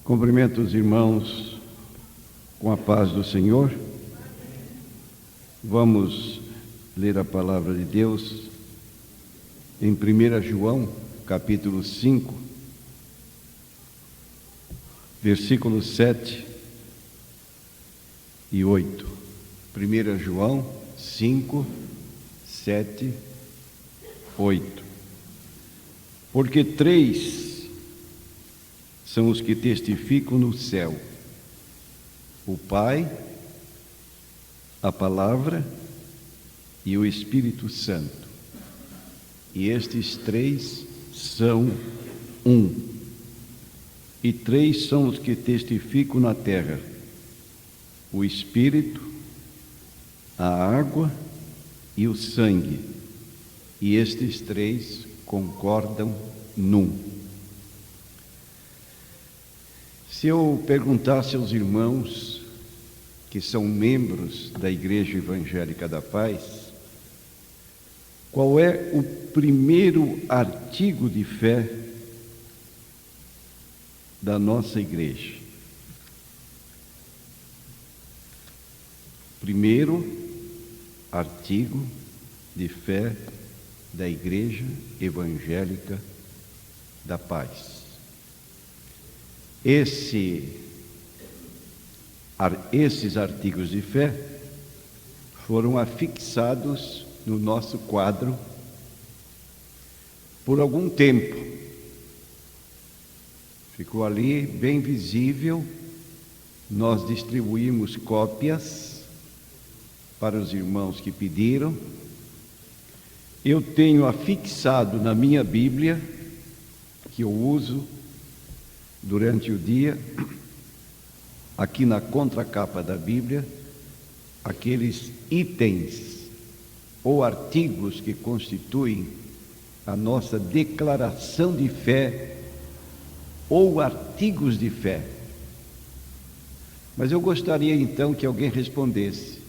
Cumprimento os irmãos com a paz do Senhor. Vamos ler a palavra de Deus em 1 João, capítulo 5, versículos 7 e 8. 1 João 5, 7, 8. Porque 3 são os que testificam no céu: o Pai, a Palavra e o Espírito Santo. E estes 3 são um. E 3 são os que testificam na terra: o Espírito, a água e o sangue. E estes 3 concordam num. Se eu perguntasse aos irmãos que são membros da Igreja Evangélica da Paz, qual é o primeiro artigo de fé da nossa igreja? Primeiro artigo de fé da Igreja Evangélica da Paz. Esses artigos de fé foram afixados no nosso quadro por algum tempo. Ficou ali bem visível. Nós distribuímos cópias para os irmãos que pediram. Eu tenho afixado na minha Bíblia, que eu uso durante o dia, aqui na contracapa da Bíblia, aqueles itens ou artigos que constituem a nossa declaração de fé ou artigos de fé. Mas eu gostaria então que alguém respondesse.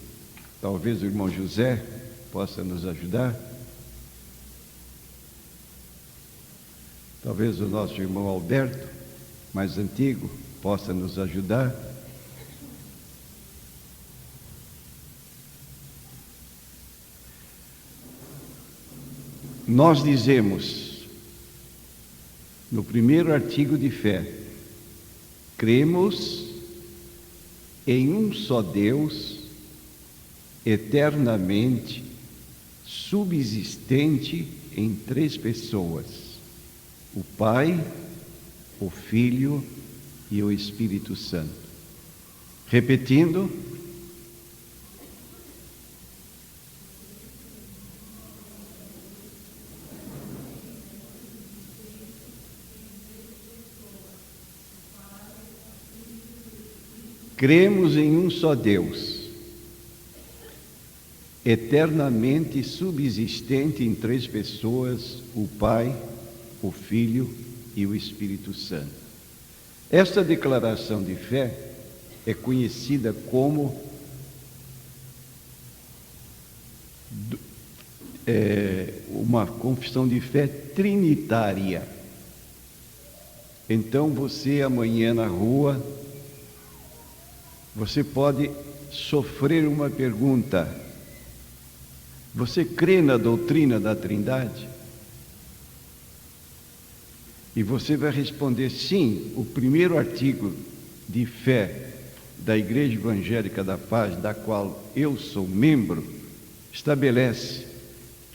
Talvez o irmão José possa nos ajudar. Talvez o nosso irmão Alberto, mais antigo, possa nos ajudar. Nós dizemos, no primeiro artigo de fé, cremos em um só Deus, eternamente subsistente em 3 pessoas: o Pai, o Filho e o Espírito Santo. Repetindo, cremos em um só Deus, eternamente subsistente em 3 pessoas: o Pai, o Filho e o Espírito Santo. Esta declaração de fé é conhecida como uma confissão de fé trinitária. Então você amanhã na rua, você pode sofrer uma pergunta: você crê na doutrina da Trindade? E você vai responder sim. O primeiro artigo de fé da Igreja Evangélica da Paz, da qual eu sou membro, estabelece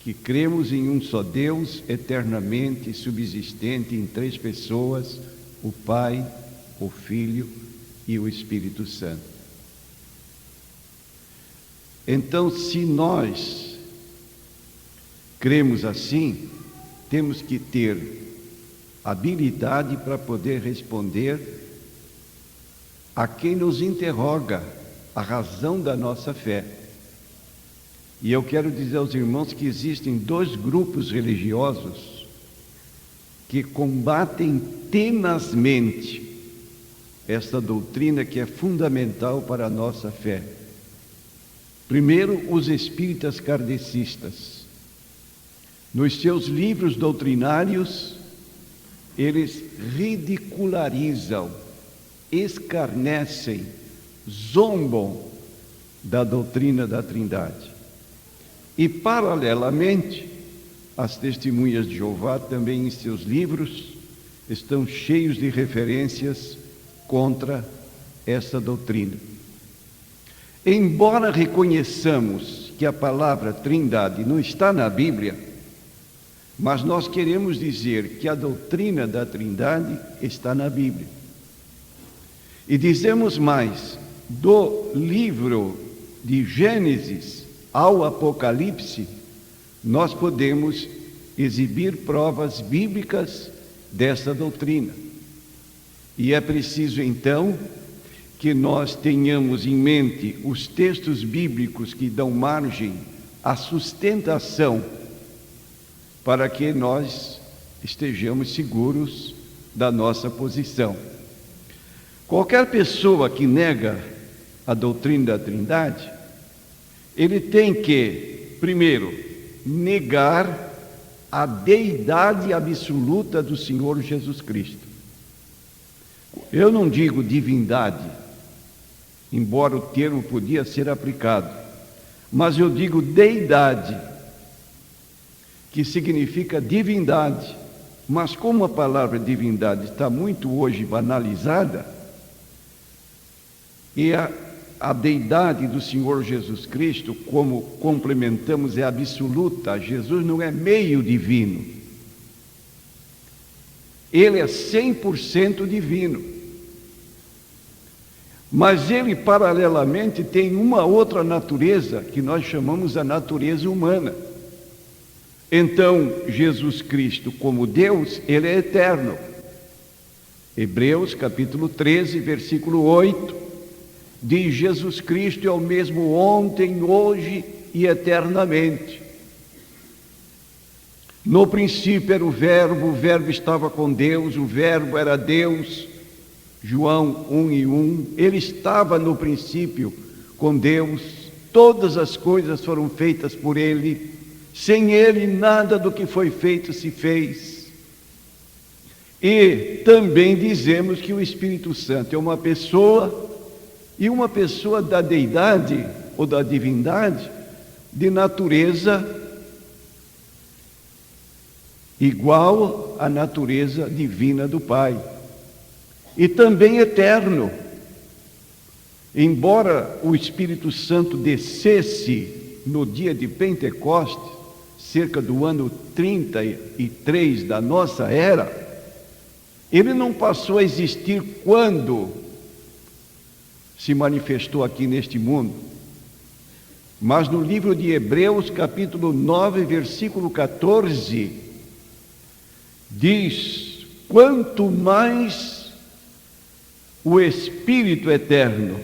que cremos em um só Deus, eternamente subsistente em 3 pessoas: o Pai, o Filho e o Espírito Santo. Então, se nós cremos assim, temos que ter habilidade para poder responder a quem nos interroga a razão da nossa fé. E eu quero dizer aos irmãos que existem 2 grupos religiosos que combatem tenazmente esta doutrina que é fundamental para a nossa fé. Primeiro, os espíritas kardecistas. Nos seus livros doutrinários, eles ridicularizam escarnecem, zombam da doutrina da Trindade. E, paralelamente, as Testemunhas de Jeová também em seus livros estão cheios de referências contra essa doutrina. Embora reconheçamos que a palavra Trindade não está na Bíblia, mas nós queremos dizer que a doutrina da Trindade está na Bíblia. E dizemos mais, do livro de Gênesis ao Apocalipse, nós podemos exibir provas bíblicas dessa doutrina. E é preciso, então, que nós tenhamos em mente os textos bíblicos que dão margem à sustentação, para que nós estejamos seguros da nossa posição. Qualquer pessoa que nega a doutrina da Trindade, ele tem que, primeiro, negar a deidade absoluta do Senhor Jesus Cristo. Eu não digo divindade, embora o termo podia ser aplicado, mas eu digo deidade, que significa divindade. Mas como a palavra divindade está muito hoje banalizada, e a deidade do Senhor Jesus Cristo, como complementamos, é absoluta. Jesus não é meio divino. Ele é 100% divino. Mas ele, paralelamente, tem uma outra natureza, que nós chamamos a natureza humana. Então, Jesus Cristo, como Deus, ele é eterno. Hebreus, capítulo 13, versículo 8, diz: Jesus Cristo é o mesmo ontem, hoje e eternamente. No princípio era o Verbo estava com Deus, o Verbo era Deus. João 1:1, ele estava no princípio com Deus, todas as coisas foram feitas por ele, sem ele nada do que foi feito se fez. E também dizemos que o Espírito Santo é uma pessoa, e uma pessoa da deidade ou da divindade de natureza igual à natureza divina do Pai. E também eterno. Embora o Espírito Santo descesse no dia de Pentecostes, cerca do ano 33 da nossa era, ele não passou a existir quando se manifestou aqui neste mundo. Mas no livro de Hebreus, capítulo 9, versículo 14, diz: quanto mais o Espírito eterno.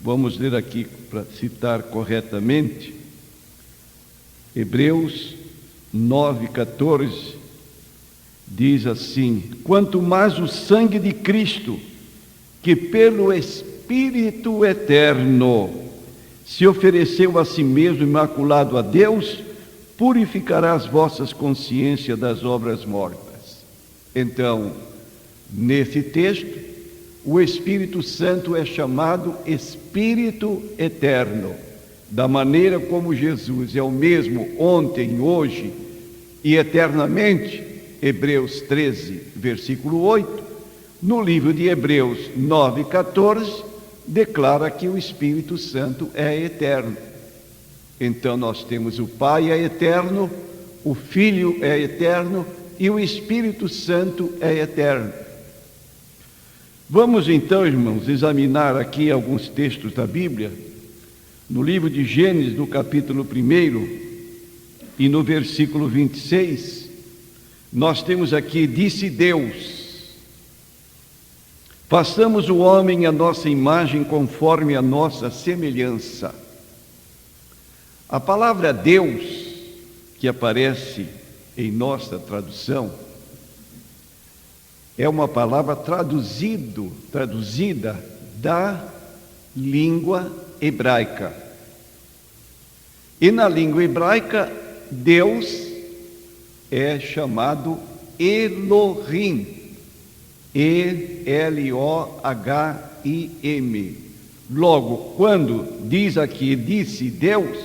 Vamos ler aqui para citar corretamente. Hebreus 9:14 diz assim: quanto mais o sangue de Cristo, que pelo Espírito eterno se ofereceu a si mesmo imaculado a Deus, purificará as vossas consciências das obras mortas. Então, nesse texto, o Espírito Santo é chamado Espírito Eterno, da maneira como Jesus é o mesmo ontem, hoje e eternamente. Hebreus 13, versículo 8, no livro de Hebreus 9:14, declara que o Espírito Santo é eterno. Então nós temos o Pai é eterno, o Filho é eterno e o Espírito Santo é eterno. Vamos então, irmãos, examinar aqui alguns textos da Bíblia. No livro de Gênesis, no capítulo 1 e no versículo 26, nós temos aqui: disse Deus: façamos o homem à nossa imagem, conforme a nossa semelhança. A palavra Deus, que aparece em nossa tradução, é uma palavra traduzida da língua hebraica. E na língua hebraica, Deus é chamado Elohim. E-L-O-H-I-M. Logo, quando diz aqui, disse Deus,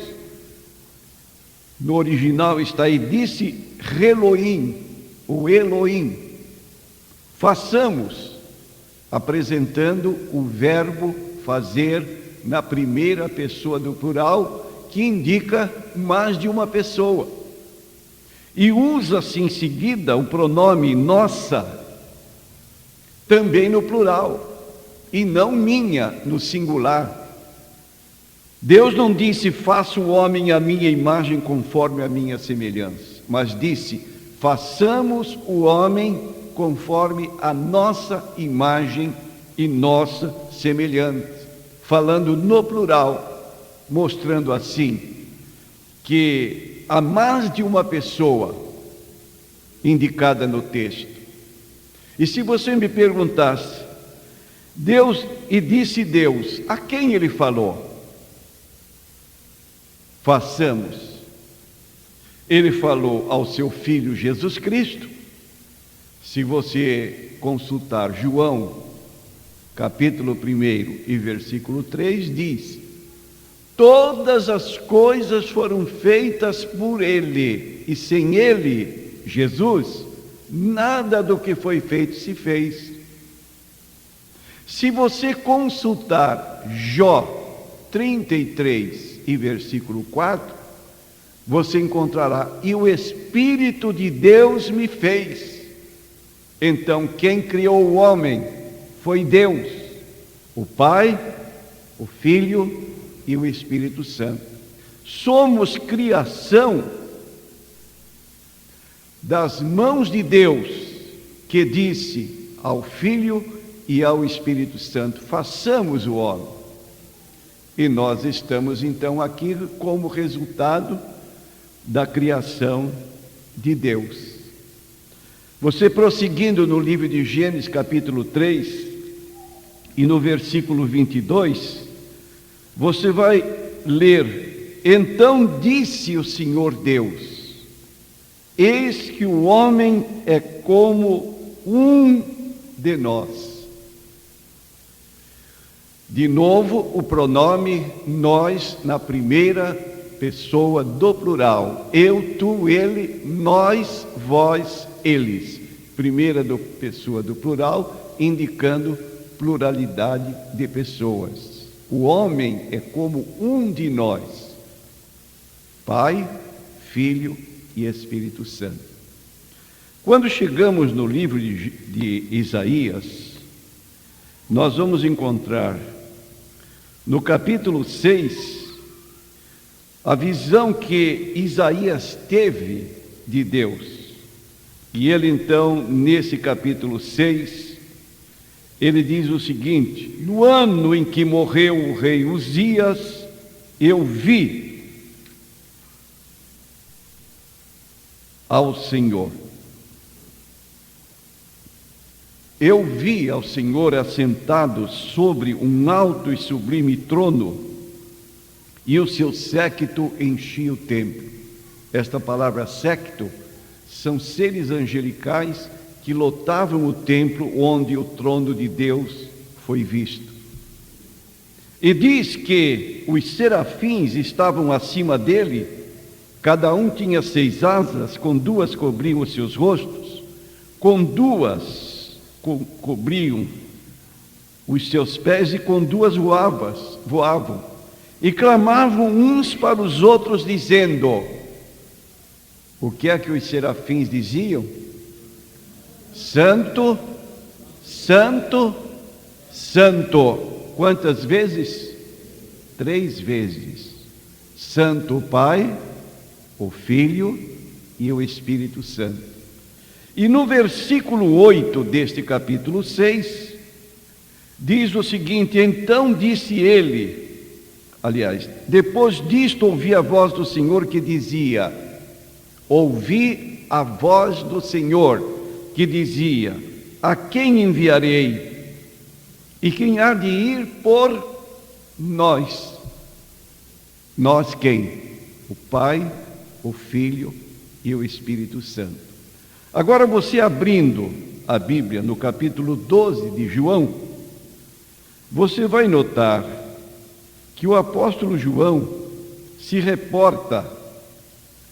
no original está aí, disse Elohim, o Elohim. Façamos, apresentando o verbo fazer na primeira pessoa do plural, que indica mais de uma pessoa. E usa-se em seguida o pronome nossa, também no plural, e não minha no singular. Deus não disse, faça o homem à minha imagem conforme a minha semelhança, mas disse, façamos o homem conforme a nossa imagem e nossa semelhança, falando no plural, mostrando assim que há mais de uma pessoa indicada no texto. E se você me perguntasse, Deus, e disse Deus, a quem ele falou? Façamos. Ele falou ao seu Filho Jesus Cristo. Se você consultar João, capítulo 1 e versículo 3, diz, todas as coisas foram feitas por ele, e sem ele, Jesus, nada do que foi feito se fez. Se você consultar Jó 33 e versículo 4, você encontrará, e o Espírito de Deus me fez. Então, quem criou o homem foi Deus, o Pai, o Filho e o Espírito Santo. Somos criação das mãos de Deus, que disse ao Filho e ao Espírito Santo, façamos o homem. E nós estamos então aqui como resultado da criação de Deus. Você prosseguindo no livro de Gênesis capítulo 3 e no versículo 22, você vai ler, então disse o Senhor Deus, eis que o homem é como um de nós. De novo, o pronome nós na primeira pessoa do plural. Eu, tu, ele, nós, vós, eles. Primeira pessoa do plural, indicando pluralidade de pessoas. O homem é como um de nós. Pai, Filho e Espírito Santo. Quando chegamos no livro de Isaías, nós vamos encontrar no capítulo 6 a visão que Isaías teve de Deus. E ele então, nesse capítulo 6, ele diz o seguinte: no ano em que morreu o rei Uzias, eu vi ao Senhor. Eu vi ao Senhor assentado sobre um alto e sublime trono, e o seu séquito enchia o templo. Esta palavra séquito são seres angelicais que lotavam o templo onde o trono de Deus foi visto. E diz que os serafins estavam acima dele, cada um tinha 6 asas, com 2 cobriam os seus rostos, com 2 cobriam os seus pés e com 2 voavam, e clamavam uns para os outros, dizendo, o que é que os serafins diziam? Santo, Santo, Santo. Quantas vezes? 3 vezes. Santo o Pai, o Filho e o Espírito Santo. E no versículo 8 deste capítulo 6, diz o seguinte: então disse ele, aliás, depois disto ouvi a voz do Senhor que dizia, ouvi a voz do Senhor que dizia, a quem enviarei? E quem há de ir por nós? Nós quem? O Pai, o Filho e o Espírito Santo. Agora você abrindo a Bíblia no capítulo 12 de João, você vai notar que o apóstolo João se reporta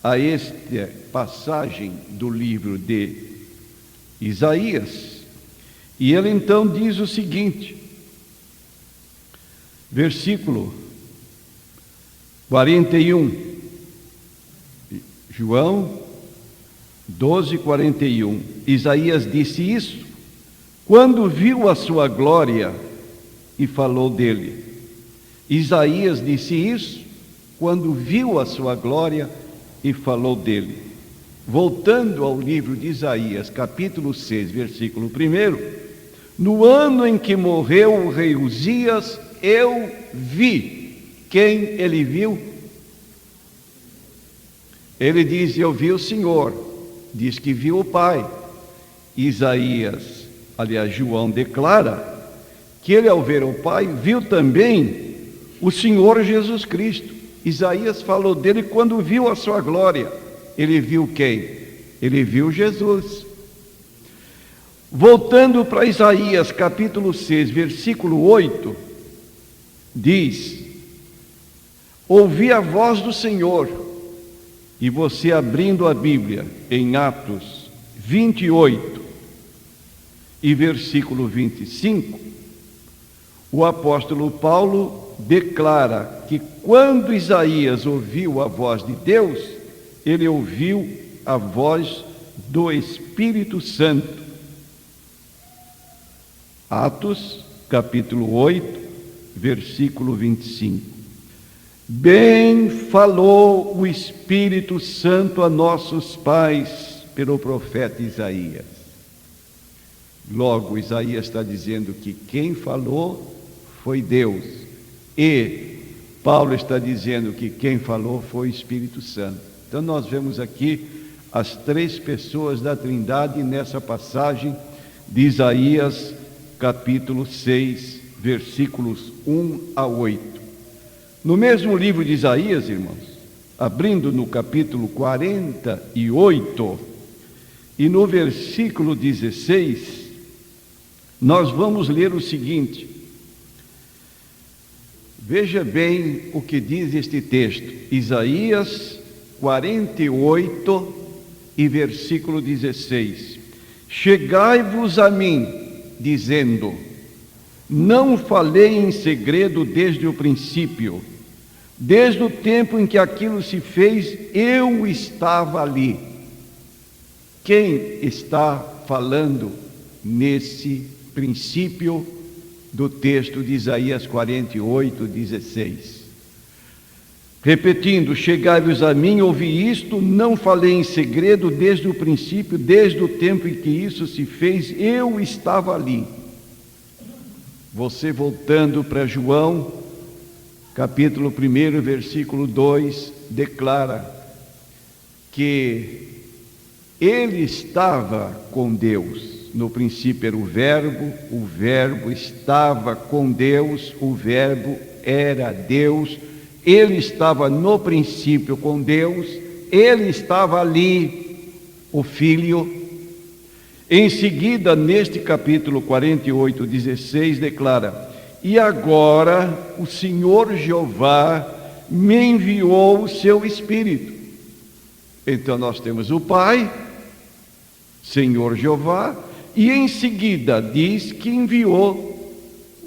a esta passagem do livro de Isaías, e ele então diz o seguinte, versículo 41, João 12, 41, Isaías disse isso quando viu a sua glória e falou dele. Isaías disse isso quando viu a sua glória e falou dele. Voltando ao livro de Isaías, capítulo 6, versículo 1, no ano em que morreu o rei Uzias, eu vi. Quem ele viu? Ele diz, eu vi o Senhor. Diz que viu o Pai. Isaías, aliás, João declara que ele, ao ver o Pai, viu também o Senhor Jesus Cristo. Isaías falou dele quando viu a sua glória. Ele viu quem? Ele viu Jesus. Voltando para Isaías, capítulo 6, versículo 8, diz, ouvi a voz do Senhor, e você abrindo a Bíblia em Atos 28 e versículo 25, o apóstolo Paulo declara que quando Isaías ouviu a voz de Deus, ele ouviu a voz do Espírito Santo. Atos, capítulo 8, versículo 25. Bem falou o Espírito Santo a nossos pais pelo profeta Isaías. Logo, Isaías está dizendo que quem falou foi Deus. E Paulo está dizendo que quem falou foi o Espírito Santo. Então nós vemos aqui as três pessoas da Trindade nessa passagem de Isaías, capítulo 6, versículos 1 a 8. No mesmo livro de Isaías, irmãos, abrindo no capítulo 48 e no versículo 16, nós vamos ler o seguinte. Veja bem o que diz este texto, Isaías 48 e versículo 16. Chegai-vos a mim, dizendo, não falei em segredo desde o princípio, desde o tempo em que aquilo se fez, eu estava ali. Quem está falando nesse princípio do texto de Isaías 48, 16? Repetindo, chegai-vos a mim, ouvi isto, não falei em segredo desde o princípio, desde o tempo em que isso se fez, eu estava ali. Você voltando para João, capítulo 1, versículo 2, declara que ele estava com Deus. No princípio era o verbo estava com Deus, o verbo era Deus, ele estava no princípio com Deus, ele estava ali, o Filho. Em seguida, neste capítulo 48, 16, declara, e agora o Senhor Jeová me enviou o seu Espírito. Então nós temos o Pai, Senhor Jeová, e em seguida diz que enviou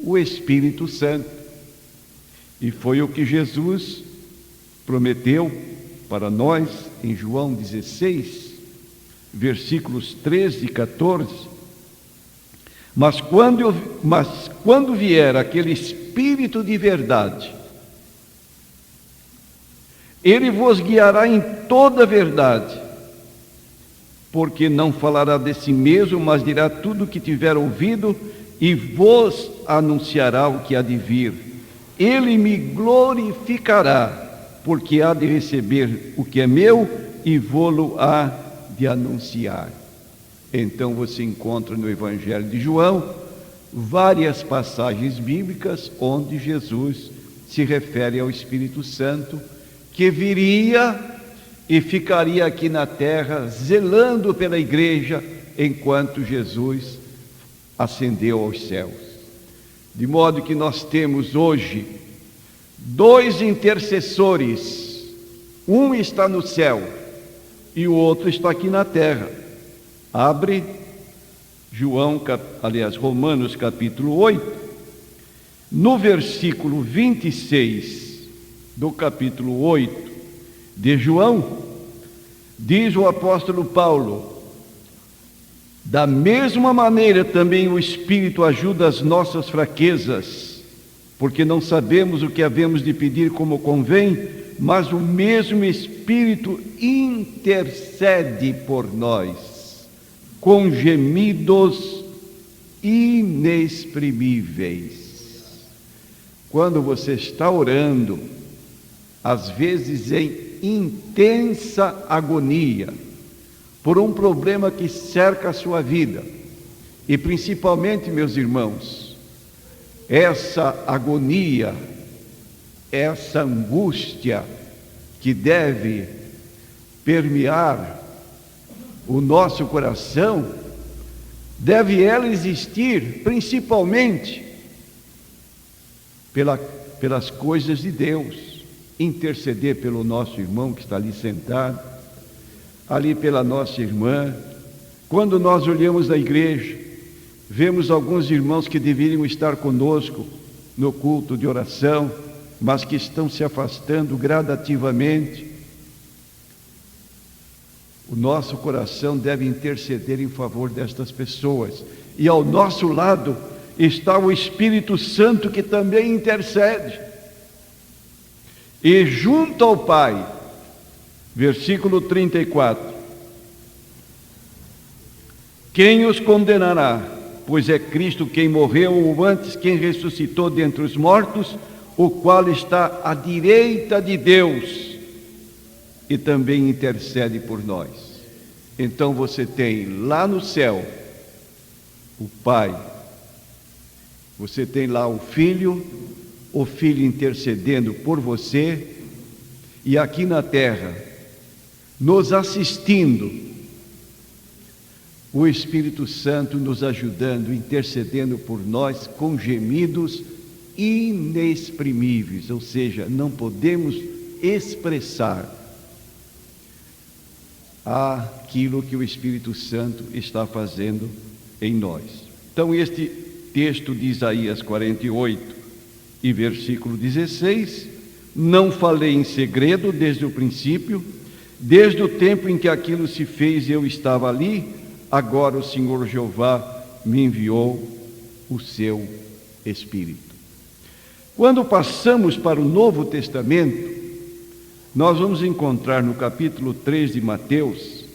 o Espírito Santo. E foi o que Jesus prometeu para nós em João 16, versículos 13 e 14. Mas quando vier aquele Espírito de verdade, ele vos guiará em toda a verdade, porque não falará de si mesmo, mas dirá tudo o que tiver ouvido e vos anunciará o que há de vir. Ele me glorificará, porque há de receber o que é meu e vô-lo há de anunciar. Então você encontra no Evangelho de João várias passagens bíblicas onde Jesus se refere ao Espírito Santo, que viria e ficaria aqui na terra zelando pela igreja, enquanto Jesus ascendeu aos céus. De modo que nós temos hoje 2 intercessores, um está no céu e o outro está aqui na terra. Abre Romanos capítulo 8, no versículo 26 do capítulo 8 de João, diz o apóstolo Paulo: da mesma maneira também o Espírito ajuda as nossas fraquezas, porque não sabemos o que havemos de pedir como convém, mas o mesmo Espírito intercede por nós, com gemidos inexprimíveis. Quando você está orando, às vezes em intensa agonia, por um problema que cerca a sua vida, e principalmente, meus irmãos, essa agonia, essa angústia que deve permear o nosso coração, deve ela existir principalmente pelas coisas de Deus, interceder pelo nosso irmão que está ali sentado, ali pela nossa irmã. Quando nós olhamos a igreja, vemos alguns irmãos que deveriam estar conosco no culto de oração, mas que estão se afastando gradativamente. O nosso coração deve interceder em favor destas pessoas, e ao nosso lado está o Espírito Santo, que também intercede. E junto ao Pai, versículo 34, quem os condenará? Pois é Cristo quem morreu, ou antes quem ressuscitou dentre os mortos, o qual está à direita de Deus e também intercede por nós. Então você tem lá no céu o Pai, você tem lá o Filho intercedendo por você, e aqui na terra, nos assistindo, o Espírito Santo nos ajudando, intercedendo por nós com gemidos inexprimíveis, ou seja, não podemos expressar aquilo que o Espírito Santo está fazendo em nós. Então, este texto de Isaías 48 e versículo 16, não falei em segredo desde o princípio, desde o tempo em que aquilo se fez eu estava ali, agora o Senhor Jeová me enviou o seu Espírito. Quando passamos para o Novo Testamento, nós vamos encontrar no capítulo 3 de Mateus,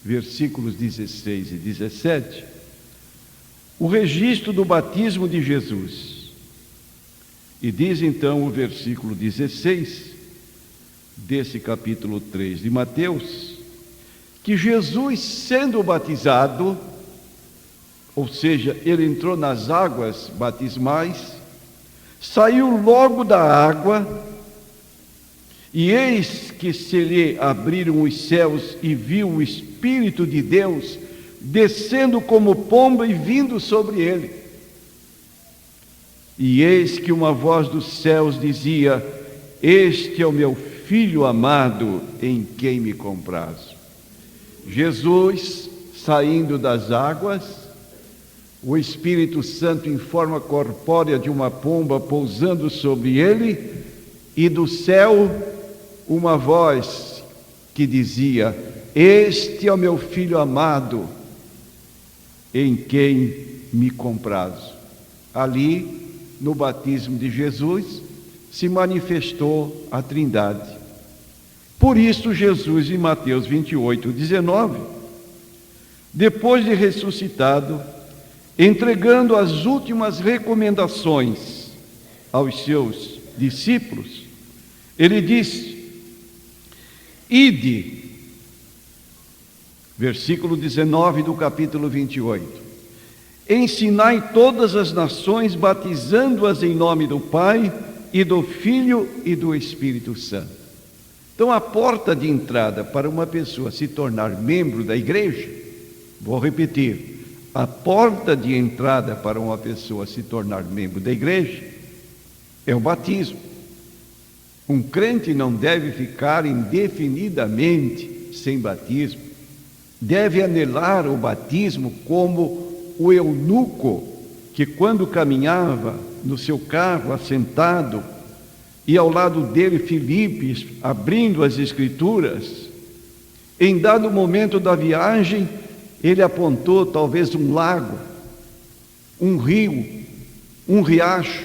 versículos 16 e 17, o registro do batismo de Jesus. E diz então o versículo 16 desse capítulo 3 de Mateus, que Jesus, sendo batizado, ou seja, ele entrou nas águas batismais, saiu logo da água, e eis que se lhe abriram os céus, e viu o Espírito de Deus descendo como pomba e vindo sobre ele. E eis que uma voz dos céus dizia: este é o meu Filho amado, em quem me comprazo. Jesus saindo das águas, o Espírito Santo em forma corpórea de uma pomba pousando sobre ele, e do céu uma voz que dizia: este é o meu Filho amado, em quem me comprazo. Ali, no batismo de Jesus, se manifestou a Trindade. Por isso Jesus, em Mateus 28, 19, depois de ressuscitado, entregando as últimas recomendações aos seus discípulos, ele disse: ide, versículo 19 do capítulo 28, ensinai todas as nações, batizando-as em nome do Pai, e do Filho e do Espírito Santo. Então, a porta de entrada para uma pessoa se tornar membro da igreja Vou repetir: a porta de entrada para uma pessoa se tornar membro da igreja é o batismo. Um crente não deve ficar indefinidamente sem batismo. Deve anelar o batismo como o eunuco, que quando caminhava no seu carro assentado, e ao lado dele Filipe, abrindo as Escrituras, em dado momento da viagem, ele apontou talvez um lago, um rio, um riacho,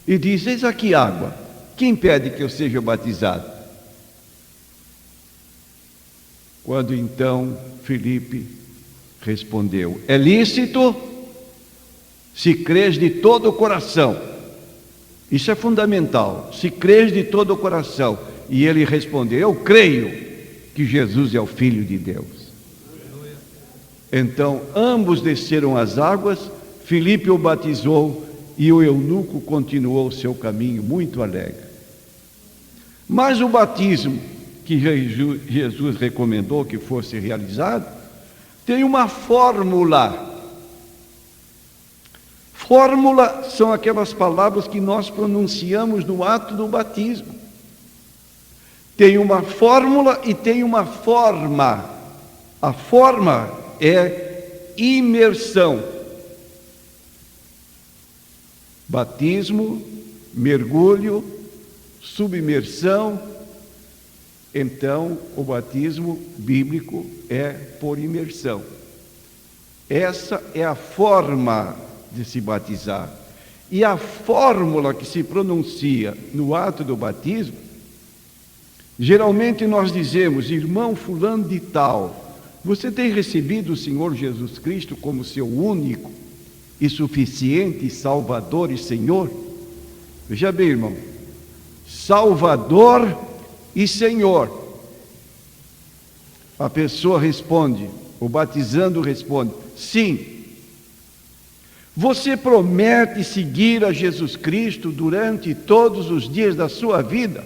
e disse: eis aqui água, quem impede que eu seja batizado? Quando então Filipe respondeu: é lícito, se crês de todo o coração. Isso é fundamental, se crês de todo o coração. E ele respondeu: eu creio que Jesus é o Filho de Deus. Então ambos desceram as águas, Filipe o batizou e o eunuco continuou o seu caminho muito alegre. Mas o batismo que Jesus recomendou que fosse realizado tem uma fórmula. Fórmula são aquelas palavras que nós pronunciamos no ato do batismo. Tem uma fórmula e tem uma forma. A forma é imersão. Batismo, mergulho, submersão. Então, o batismo bíblico é por imersão. Essa é a forma de se batizar. E a fórmula que se pronuncia no ato do batismo, geralmente nós dizemos: irmão fulano de tal, você tem recebido o Senhor Jesus Cristo como seu único e suficiente Salvador e Senhor? Veja bem, irmão, Salvador e Senhor. A pessoa responde, o batizando responde: sim. Você promete seguir a Jesus Cristo durante todos os dias da sua vida?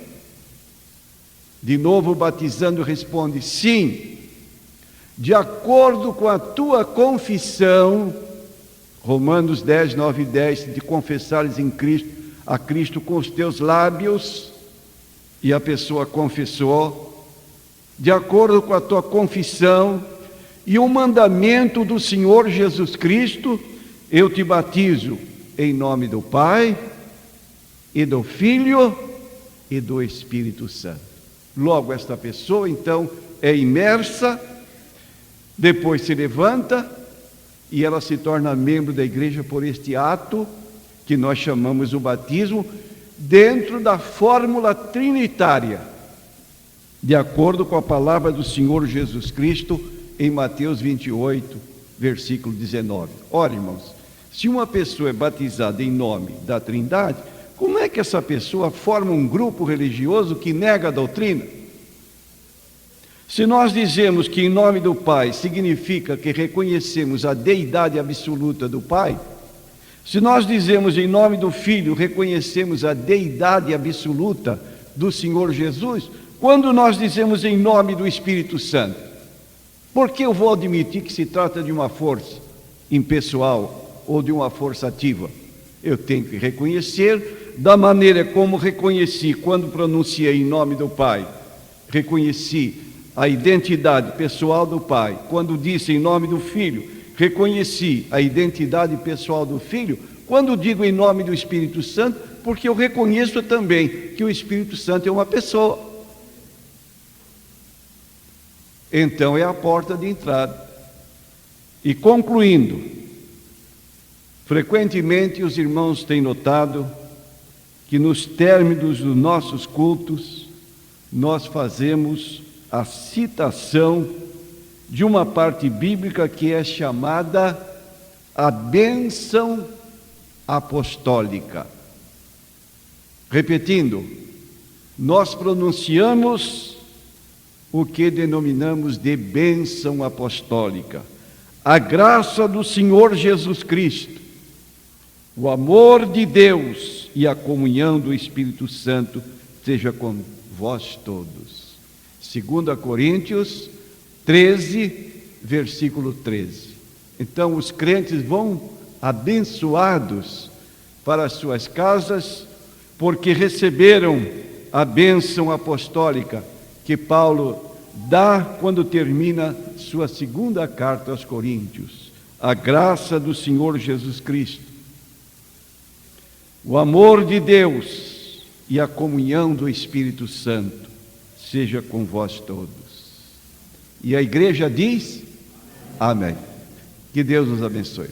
De novo, o batizando responde: sim. De acordo com a tua confissão, Romanos 10, 9 e 10, de confessares a Cristo com os teus lábios, e a pessoa confessou, de acordo com a tua confissão e o mandamento do Senhor Jesus Cristo, eu te batizo em nome do Pai, e do Filho, e do Espírito Santo. Logo, esta pessoa, então, é imersa, depois se levanta, e ela se torna membro da igreja por este ato, que nós chamamos o batismo, dentro da fórmula trinitária, de acordo com a palavra do Senhor Jesus Cristo, em Mateus 28, versículo 19. Ora, irmãos, se uma pessoa é batizada em nome da Trindade, como é que essa pessoa forma um grupo religioso que nega a doutrina? Se nós dizemos que em nome do Pai significa que reconhecemos a deidade absoluta do Pai, se nós dizemos em nome do Filho, reconhecemos a deidade absoluta do Senhor Jesus, quando nós dizemos em nome do Espírito Santo, por que eu vou admitir que se trata de uma força impessoal ou de uma força ativa? Eu tenho que reconhecer da maneira como reconheci quando pronunciei em nome do Pai, reconheci a identidade pessoal do Pai. Quando disse em nome do Filho, reconheci a identidade pessoal do Filho. Quando digo em nome do Espírito Santo, porque eu reconheço também que o Espírito Santo é uma pessoa. Então é a porta de entrada. E concluindo, frequentemente os irmãos têm notado que nos términos dos nossos cultos, nós fazemos a citação de uma parte bíblica que é chamada a bênção apostólica. Repetindo, nós pronunciamos o que denominamos de bênção apostólica. A graça do Senhor Jesus Cristo, o amor de Deus e a comunhão do Espírito Santo seja com vós todos. 2 Coríntios 13, versículo 13. Então os crentes vão abençoados para as suas casas, porque receberam a bênção apostólica que Paulo dá quando termina sua segunda carta aos Coríntios. A graça do Senhor Jesus Cristo, o amor de Deus e a comunhão do Espírito Santo seja com vós todos. E a igreja diz: amém. Que Deus nos abençoe.